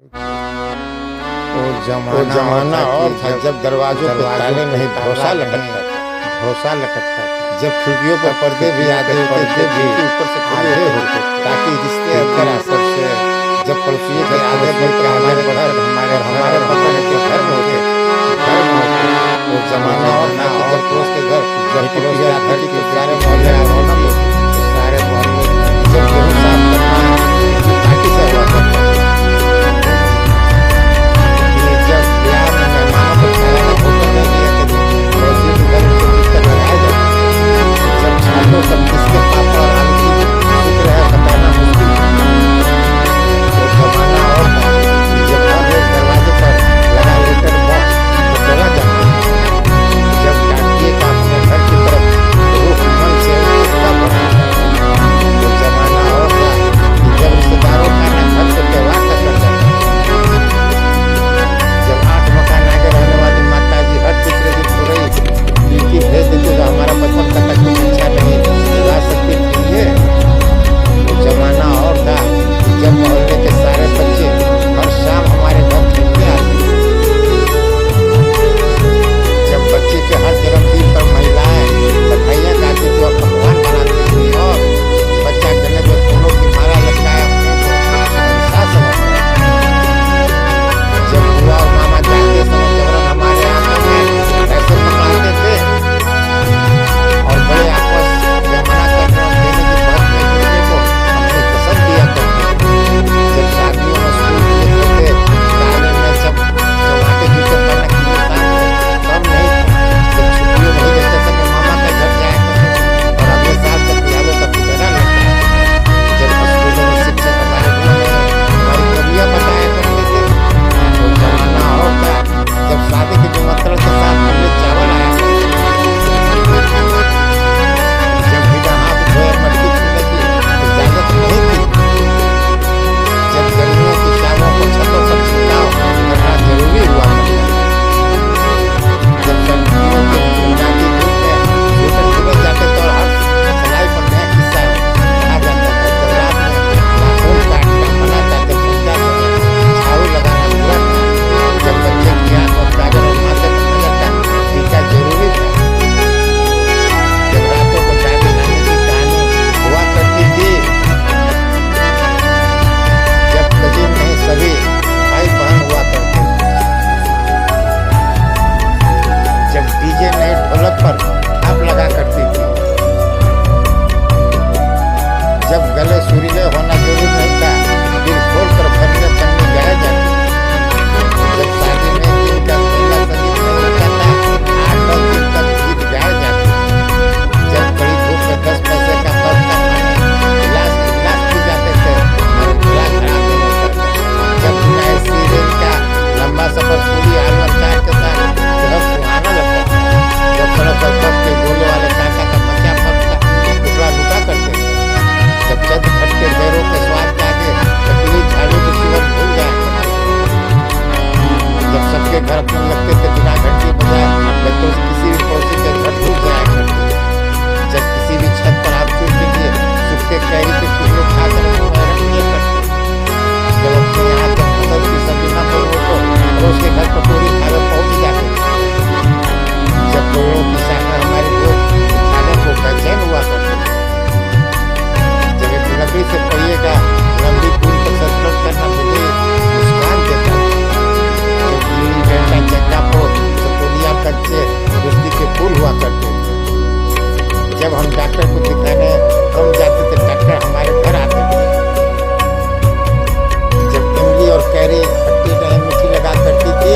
वो जमाना और था जब दरवाजों पे ताले नहीं भरोसा लटकता था। जब खिड़कियों पर पर्दे भी आधे होते थे ऊपर से आधे होते ताकि रिश्ते अंदर असर से जब पड़ोसियों के आधे बढ़कर हमारे बगल के घर में होते वो जमाना और था कि जब पड़ोस के घर घर की सारे मोहल्ले सारे मोहल्ले जब गेहूं साफ करना घाटी से हुआ करता तो सब किसके पापा और आलू की फिक्र है बताना मुश्किल वो जमाना और था जब हर रोज दरवाजे पर लगा लेटर बॉक्स तो खोला जाता जब डाकिए का अपने घर की तरफ रुख मन से उसका बढ़ा वो जमाना और था जब रिश्तेदारों का ना घर से व्यवहार तक कर जाता जब 8 मकान आगे रहने वाली माता जी हर तीसरे दिन पूरी ड्यूटी भेज देते तो हमारा बचपन का तक इच्छा नहीं लगा सकती थी वो जमाना और था जब मोहल्ले के सारे बच्चे हर शाम हमारे घर खेलने आते जब बच्चे के हर जन्मदिन पर महिलाएं मिठाइयाँ खाती थी और पकवान बनाती थी और बच्चा गले में फूलों की माला लटकाया जब बुआ और मामा जाते समय जबरन हमारे आंखों में ऐसे पकड़ाते थे और बड़े आपस में मना करने और देने की बात में दूसरे को अपनी पसंद दिया करते जब शादियों में स्कूल के लिए गाने में सब चौराहे जूते पहनने के लिए कम नहीं जब छुट्टियों नहीं देते थे तो मामा के घर जाया करते और अगले साल तक यादों का फिक्रा लगता जब स्कूलों में शिक्षक हमारी कवियाँ बताया करते थे तो जमाना और था जब शादी के निमंत्रण के साथ हमने चावल आया जब बिना हाथ धोए मटकी छूने की इजाजत नहीं थी जब गर्मियों की शामों को छतों पर छिड़काव करना जरूरी हुआ जब सर्दियों के गुनगुनाती धूप में स्वेटर बुने जाते तो हर सिलाई पर नया किस्सा आ जाता था जब रात में नाखून काटना मना था जब संध्या समय झाड़ू लगाना बुरा था जब बच्चे की आंख और गाजर और माथे पर नजर का टीका जरूरी था जब रातों को दादी नानी की कहानी हुआ करती थी जब कजीन नहीं सभी भाई बहन हुआ करते जब डीजे नहीं ढोलक पर थाप लगा करती थी जब गले सुरीले होना जरूरी नहीं था दिल खोल कर बनने गाया जाता जब शादी में दिन का पहला संगीत नहीं होता था 8-10 दिन तक गीत गाए जाते जब बड़ी धूप में 10 पैसे का बर्फ का पानी गिलास पी जाते थे और गला खराब नहीं होता था जब नए सीरियल का लंबा सफर पूरी आलू अचार के साथ बहुत सुहाना लगता था जब सड़क पर कब के गोले वाले काका का बचा पक्का टुकड़ा लुटा करते थे जब चंद खट्टे पैरों के स्वाद के आगे कटली झाड़ू की जीवन भूल जाया जब सबके घर अपने लगते थे बिना घंटी बजाए तो किसी भी पड़ोसी के घर ढूंढ जाया करते जब किसी भी छत पर आप चूर के लिए सूखे कैरी के टुकड़े खाकर किए करते जब अपने यहाँ जब फसल की सब्जी न हो तो पड़ोस के घर कटोरी खाकर पहुंच जाते जब लोगों की शाखा हमारे लोग खाने को बेचैन हुआ करते जब एक लकड़ी से पहिए का लंबी दूर तक संतुलन करना मुझे मुस्कान देता कच्चे कुश्ती के फूल हुआ करते थे जब हम डॉक्टर को दिखाने कम जाते थे डॉक्टर हमारे घर आते थे जब इमली और कैरी खट्टी नहीं मीठी लगा करती थी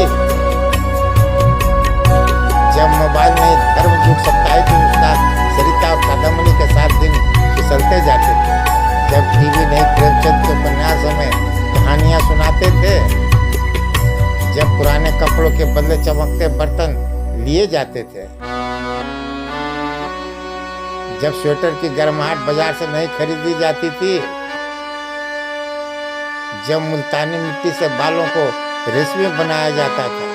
जब मोबाइल में धर्म जुग साप्ताहिक के अनुसार सरिता और कादम्बरी के साथ दिन फिसलते जाते थे जब टीवी नहीं प्रेमचंद के उपन्यास में कहानियां सुनाते थे जब पुराने कपड़ों के बदले चमकते बर्तन लिए जाते थे जब स्वेटर की गर्माहट बाजार से नहीं खरीदी जाती थी जब मुल्तानी मिट्टी से बालों को रेशमी बनाया जाता था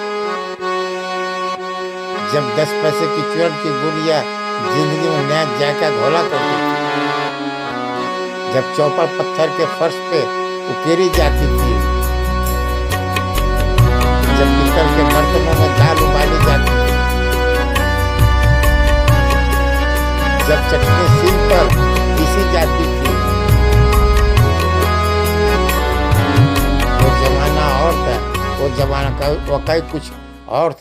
जब 10 पैसे की चूर्ण की गुड़िया जिंदगी में नया जायका घोला करती थी जब चौपड़ पत्थर के फर्श पे उकेरी जाती थी चटनी सिल पर पीसी जाती थी। वो जमाना और था, वो जमाना का वाकई कुछ और था।